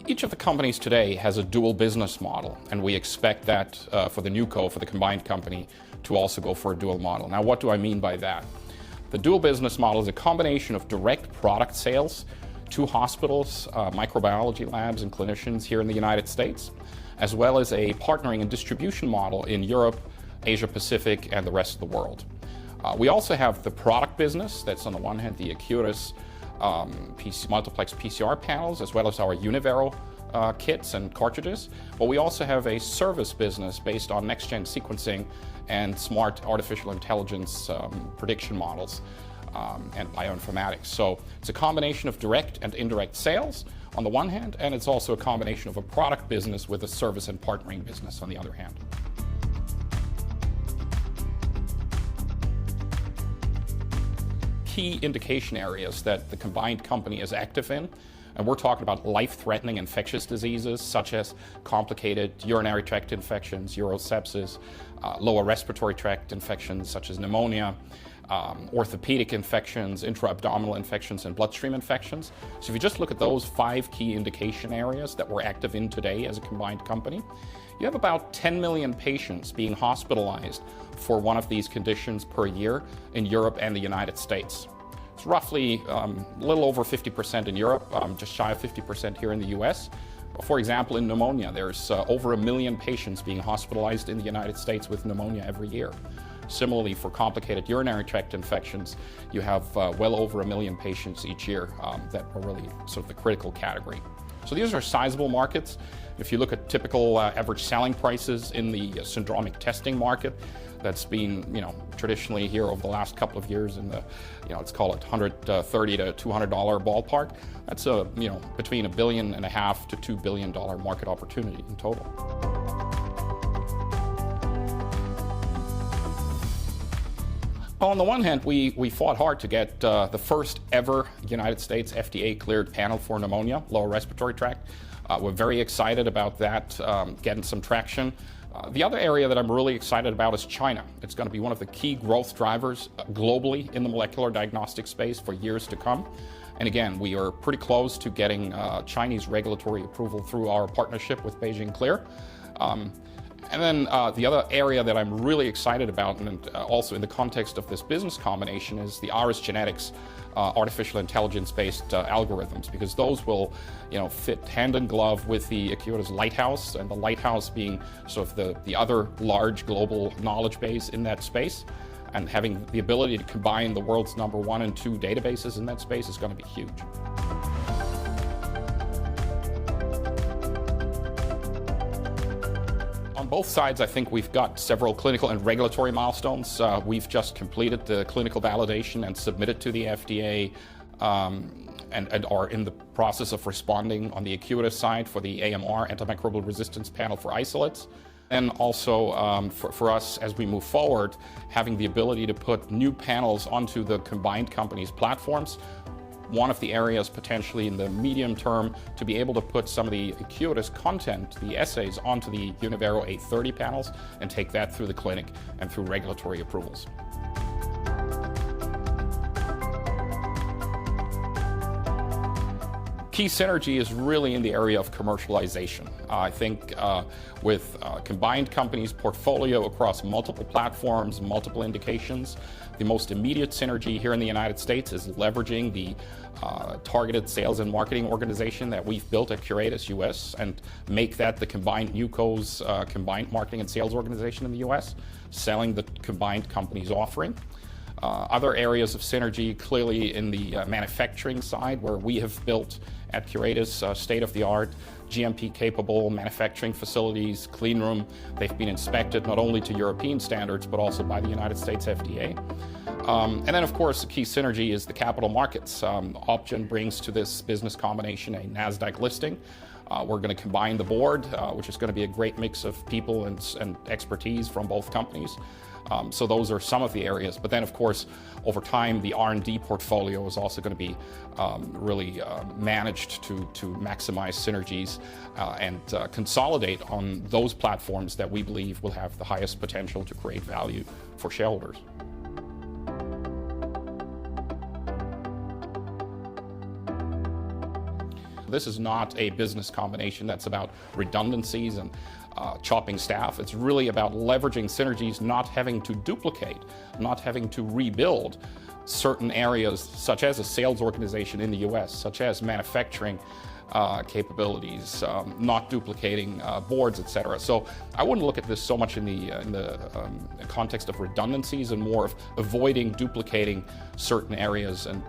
Each of the companies today has a dual business model, and we expect that for the NewCo, for the combined company, to also go for a dual model. Now, what do I mean by that? The dual business model is a combination of direct product sales to hospitals, microbiology labs, and clinicians here in the United States, as well as a partnering and distribution model in Europe, Asia Pacific, and the rest of the world. We also have the product business. That's on the one hand the Acuitas multiplex PCR panels, as well as our Unyvero kits and cartridges. But we also have a service business based on next-gen sequencing and smart artificial intelligence prediction models and bioinformatics. So it's a combination of direct and indirect sales on the one hand, and it's also a combination of a product business with a service and partnering business on the other hand. Key indication areas that the combined company is active in, and we're talking about life-threatening infectious diseases such as complicated urinary tract infections, urosepsis, lower respiratory tract infections such as pneumonia, orthopedic infections, intra-abdominal infections, and bloodstream infections. So if you just look at those 5 key indication areas that we're active in today as a combined company, you have about 10 million patients being hospitalized for one of these conditions per year in Europe and the United States. It's roughly a little over 50% in Europe, just shy of 50% here in the US. For example, in pneumonia, there's over 1 million patients being hospitalized in the United States with pneumonia every year. Similarly, for complicated urinary tract infections, you have well over 1 million patients each year that are really sort of the critical category. So these are sizable markets. If you look at typical average selling prices in the syndromic testing market, that's been, traditionally here over the last couple of years in the, let's call it $130 to $200 ballpark. That's between $1.5 billion to $2 billion market opportunity in total. On the one hand, we fought hard to get the first ever United States FDA cleared panel for pneumonia, lower respiratory tract. We're very excited about that, getting some traction. The other area that I'm really excited about is China. It's going to be one of the key growth drivers globally in the molecular diagnostic space for years to come. And again, we are pretty close to getting Chinese regulatory approval through our partnership with Beijing Clear. And then the other area that I'm really excited about, and also in the context of this business combination, is the Ares Genetics artificial intelligence-based algorithms, because those will, fit hand in glove with the Acuitas Lighthouse, and the Lighthouse being sort of the other large global knowledge base in that space. And having the ability to combine the world's #1 and 2 databases in that space is going to be huge. On both sides, I think we've got several clinical and regulatory milestones. We've just completed the clinical validation and submitted to the FDA and are in the process of responding on the Acuitas side for the AMR, antimicrobial resistance panel for isolates. And also for us, as we move forward, having the ability to put new panels onto the combined company's platforms. One of the areas potentially in the medium term to be able to put some of the Acuitas content, the assays, onto the Unyvero 830 panels and take that through the clinic and through regulatory approvals. Key synergy is really in the area of commercialization. I think with combined companies' portfolio across multiple platforms, multiple indications, the most immediate synergy here in the United States is leveraging the targeted sales and marketing organization that we've built at Curetis US and make that the combined NewCo's combined marketing and sales organization in the US, selling the combined company's offering. Other areas of synergy clearly in the manufacturing side, where we have built at Curetis state-of-the-art GMP-capable manufacturing facilities, clean room. They've been inspected not only to European standards, but also by the United States FDA. And then, of course, the key synergy is the capital markets. OpGen brings to this business combination a NASDAQ listing. We're going to combine the board, which is going to be a great mix of people and expertise from both companies. So those are some of the areas. But then, of course, over time, the R&D portfolio is also going to be really managed to maximize synergies and consolidate on those platforms that we believe will have the highest potential to create value for shareholders. This is not a business combination that's about redundancies and chopping staff. It's really about leveraging synergies, not having to duplicate, not having to rebuild certain areas, such as a sales organization in the US, such as manufacturing capabilities, not duplicating boards, etc. So I wouldn't look at this so much in the context of redundancies and more of avoiding duplicating certain areas and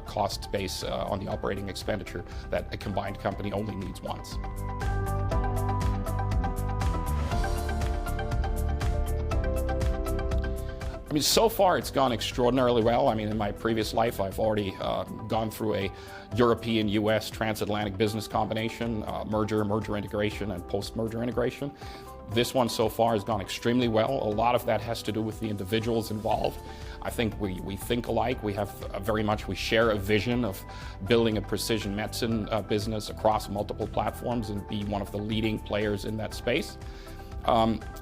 cost base on the operating expenditure that a combined company only needs once. I mean, so far it's gone extraordinarily well. I mean, in my previous life, I've already gone through a European-US transatlantic business combination, merger integration, and post-merger integration. This one so far has gone extremely well. A lot of that has to do with the individuals involved. I think we think alike. We have we share a vision of building a precision medicine business across multiple platforms and be one of the leading players in that space.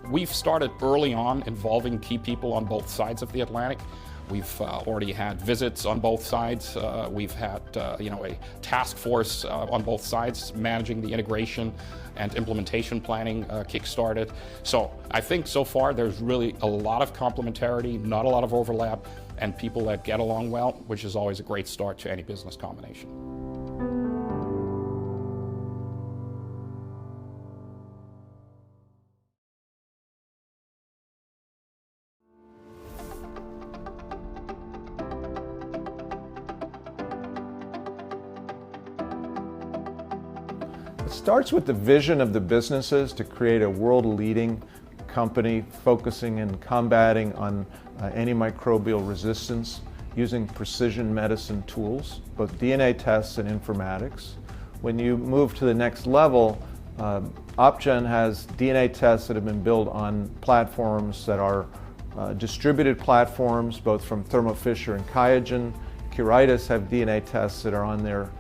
We've started early on involving key people on both sides of the Atlantic. We've already had visits on both sides. We've had a task force on both sides managing the integration and implementation planning kick-started. So I think so far there's really a lot of complementarity, not a lot of overlap, and people that get along well, which is always a great start to any business combination. It starts with the vision of the businesses to create a world-leading company focusing and combating on antimicrobial resistance using precision medicine tools, both DNA tests and informatics. When you move to the next level, OpGen has DNA tests that have been built on platforms that are distributed platforms, both from Thermo Fisher and QIAGEN. Curetis have DNA tests that are on their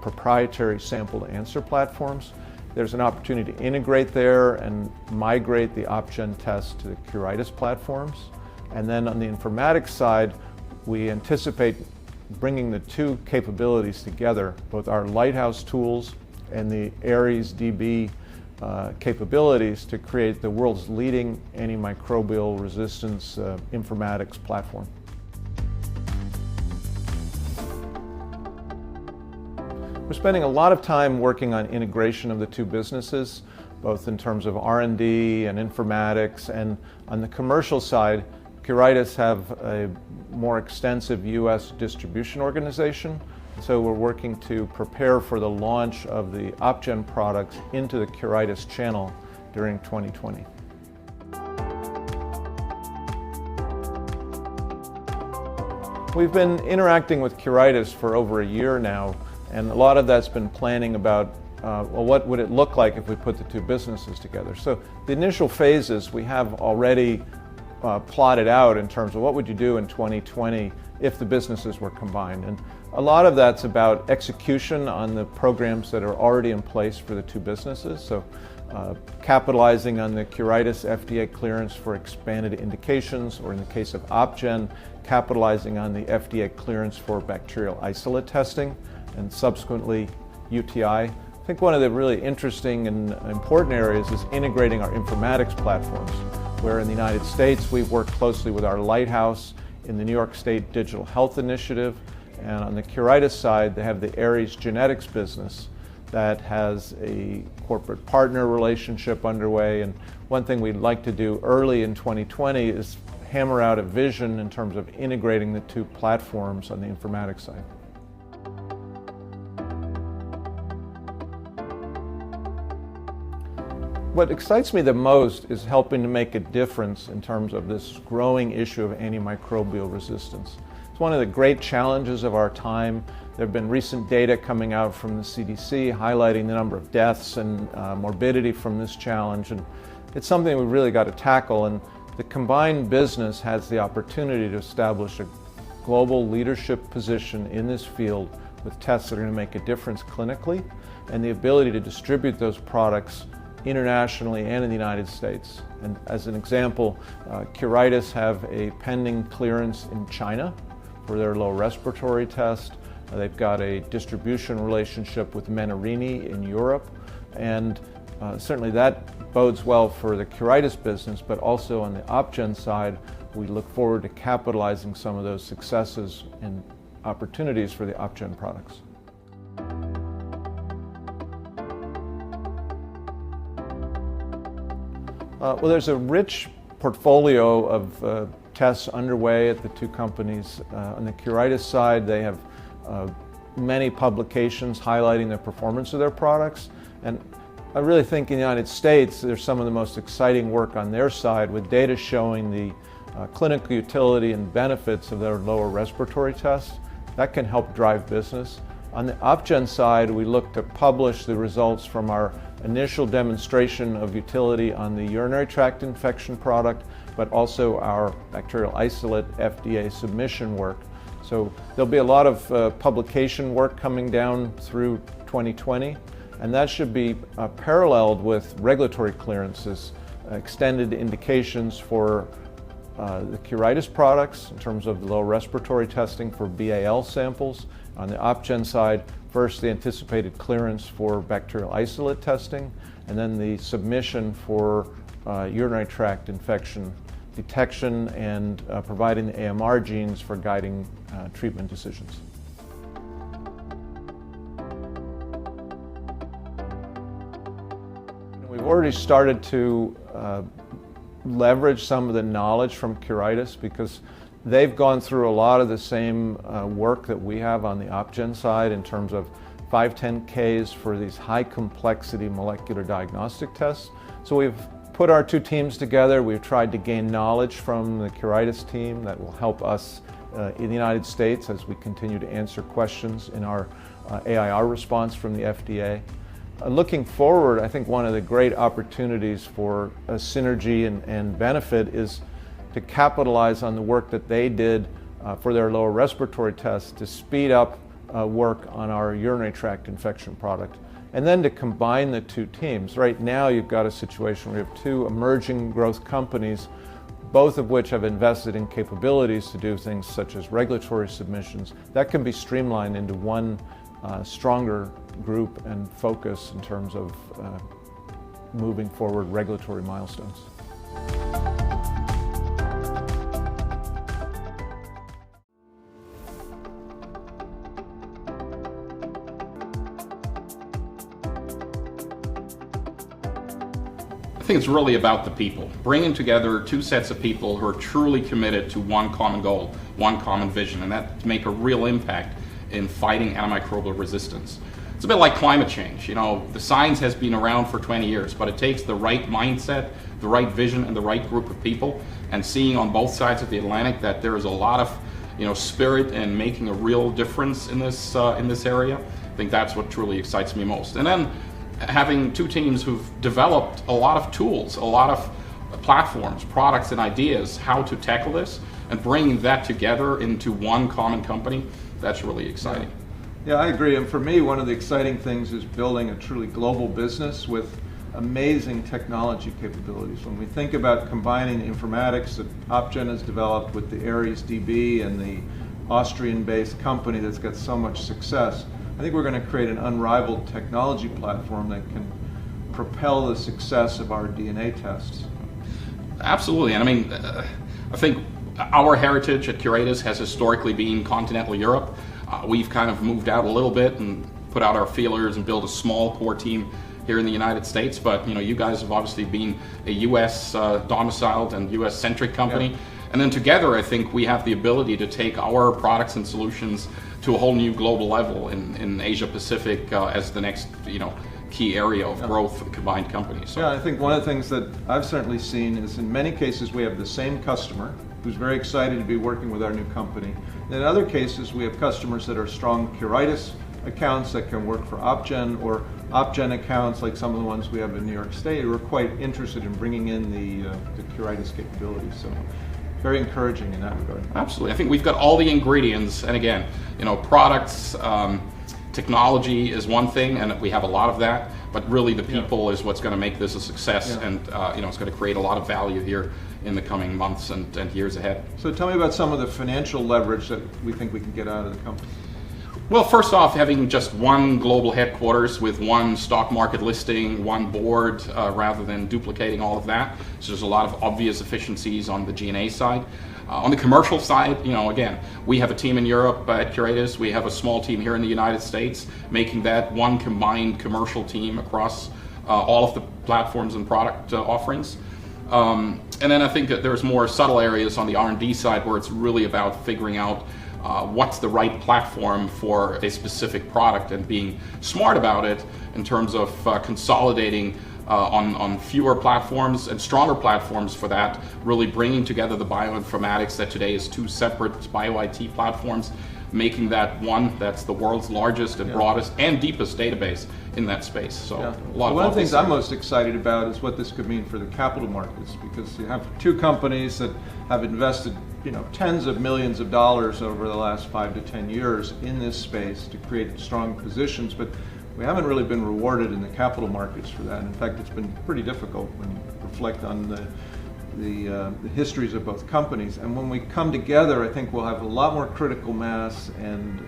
proprietary sample-to-answer platforms. There's an opportunity to integrate there and migrate the OpGen tests to the Curetis platforms. And then on the informatics side, we anticipate bringing the two capabilities together, both our Lighthouse tools and the ARESdb capabilities to create the world's leading antimicrobial resistance informatics platform. We're spending a lot of time working on integration of the two businesses, both in terms of R&D and informatics, and on the commercial side, Curetis have a more extensive US distribution organization. So we're working to prepare for the launch of the OpGen products into the Curetis channel during 2020. We've been interacting with Curetis for over a year now, and a lot of that's been planning about well, what would it look like if we put the two businesses together. So the initial phases we have already plotted out in terms of what would you do in 2020 if the businesses were combined. And a lot of that's about execution on the programs that are already in place for the two businesses. So capitalizing on the Curetis FDA clearance for expanded indications, or in the case of OpGen, capitalizing on the FDA clearance for bacterial isolate testing, and subsequently UTI. I think one of the really interesting and important areas is integrating our informatics platforms, where in the United States we've worked closely with our Lighthouse in the New York State Digital Health Initiative, and on the Curetis side they have the Ares Genetics business that has a corporate partner relationship underway. And one thing we'd like to do early in 2020 is hammer out a vision in terms of integrating the two platforms on the informatics side. What excites me the most is helping to make a difference in terms of this growing issue of antimicrobial resistance. It's one of the great challenges of our time. There have been recent data coming out from the CDC highlighting the number of deaths and morbidity from this challenge, and it's something we really got to tackle. And the combined business has the opportunity to establish a global leadership position in this field with tests that are going to make a difference clinically, and the ability to distribute those products internationally and in the United States. And as an example, Curetis have a pending clearance in China for their low respiratory test. They've got a distribution relationship with Menarini in Europe, and certainly that bodes well for the Curetis business, but also on the OpGen side, we look forward to capitalizing some of those successes and opportunities for the OpGen products. Well, there's a rich portfolio of tests underway at the two companies. On the Curetis side, they have many publications highlighting the performance of their products. And I really think in the United States, there's some of the most exciting work on their side with data showing the clinical utility and benefits of their lower respiratory tests. That can help drive business. On the OpGen side, we look to publish the results from our initial demonstration of utility on the urinary tract infection product, but also our bacterial isolate FDA submission work. So there'll be a lot of publication work coming down through 2020, and that should be paralleled with regulatory clearances, extended indications for the Curetis products in terms of the lower respiratory testing for BAL samples. On the OpGen side, first the anticipated clearance for bacterial isolate testing, and then the submission for urinary tract infection detection and providing the AMR genes for guiding treatment decisions. We've already started to leverage some of the knowledge from Curetis because they've gone through a lot of the same work that we have on the OpGen side in terms of 510Ks for these high complexity molecular diagnostic tests. So we've put our two teams together. We've tried to gain knowledge from the Curetis team that will help us in the United States as we continue to answer questions in our AIR response from the FDA. Looking forward, I think one of the great opportunities for a synergy and benefit is to capitalize on the work that they did for their lower respiratory tests to speed up work on our urinary tract infection product, and then to combine the two teams. Right now you've got a situation where you have two emerging growth companies, both of which have invested in capabilities to do things such as regulatory submissions. That can be streamlined into one stronger group and focus in terms of moving forward regulatory milestones. I think it's really about the people, bringing together two sets of people who are truly committed to one common goal, one common vision, and that to make a real impact in fighting antimicrobial resistance. It's a bit like climate change. You know, the science has been around for 20 years, but it takes the right mindset, the right vision, and the right group of people, and seeing on both sides of the Atlantic that there is a lot of, spirit in making a real difference in this area. I think that's what truly excites me most. And then having two teams who've developed a lot of tools, a lot of platforms, products, and ideas how to tackle this, and bringing that together into one common company, that's really exciting. Yeah, I agree. And for me, one of the exciting things is building a truly global business with amazing technology capabilities. When we think about combining the informatics that OpGen has developed with the ARESdb and the Austrian-based company that's got so much success, I think we're going to create an unrivaled technology platform that can propel the success of our DNA tests. Absolutely, and I think our heritage at Curetis has historically been continental Europe. We've kind of moved out a little bit and put out our feelers and built a small core team here in the United States, but you guys have obviously been a US domiciled and US centric company. Yeah. And then together, I think we have the ability to take our products and solutions to a whole new global level in Asia Pacific as the next, key area of growth for the combined companies. So. Yeah, I think one of the things that I've certainly seen is in many cases we have the same customer who's very excited to be working with our new company. And in other cases, we have customers that are strong Curetis accounts that can work for OpGen, or OpGen accounts like some of the ones we have in New York State who are quite interested in bringing in the Curetis capabilities. So. Very encouraging in that regard. Absolutely. I think we've got all the ingredients, and again, products, technology is one thing, and we have a lot of that, but really the people is what's going to make this a success, and it's going to create a lot of value here in the coming months and years ahead. So tell me about some of the financial leverage that we think we can get out of the company. Well, first off, having just one global headquarters with one stock market listing, one board, rather than duplicating all of that. So there's a lot of obvious efficiencies on the G&A side. On the commercial side, again, we have a team in Europe at Curetis. We have a small team here in the United States, making that one combined commercial team across all of the platforms and product offerings. And then I think that there's more subtle areas on the R&D side where it's really about figuring out what's the right platform for a specific product and being smart about it in terms of consolidating on fewer platforms and stronger platforms for that, really bringing together the bioinformatics that today is two separate bio-IT platforms, making that one that's the world's largest and broadest and deepest database in that space. So one of the things I'm most excited about is what this could mean for the capital markets, because you have two companies that have invested tens of millions of dollars over the last 5 to 10 years in this space to create strong positions, but we haven't really been rewarded in the capital markets for that. In fact, it's been pretty difficult when you reflect on the histories of both companies. And when we come together, I think we'll have a lot more critical mass and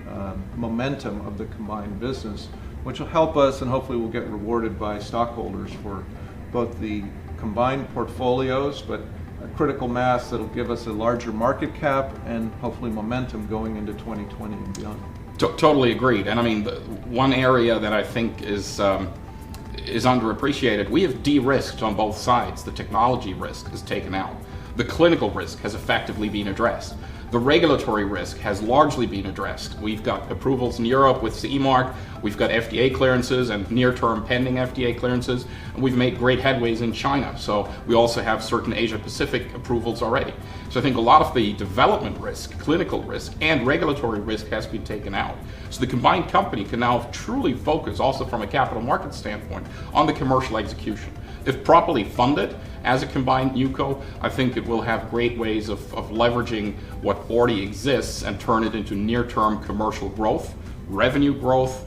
momentum of the combined business, which will help us, and hopefully we'll get rewarded by stockholders for both the combined portfolios, but a critical mass that'll give us a larger market cap and hopefully momentum going into 2020 and beyond. Totally agreed. And I mean, the one area that I think is underappreciated, we have de-risked on both sides. The technology risk is taken out. The clinical risk has effectively been addressed. The regulatory risk has largely been addressed. We've got approvals in Europe with CE mark, we've got FDA clearances and near-term pending FDA clearances, and we've made great headways in China. So we also have certain Asia-Pacific approvals already. So I think a lot of the development risk, clinical risk, and regulatory risk has been taken out. So the combined company can now truly focus, also from a capital market standpoint, on the commercial execution. If properly funded as a combined NewCo, I think it will have great ways of leveraging what already exists and turn it into near-term commercial growth, revenue growth,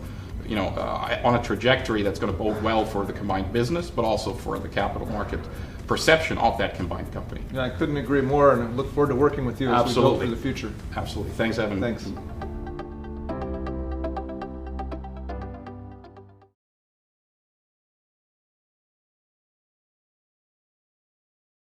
on a trajectory that's going to bode well for the combined business, but also for the capital market perception of that combined company. Yeah, I couldn't agree more, and I look forward to working with you as we go through the future. Absolutely. Thanks, Evan. Thanks.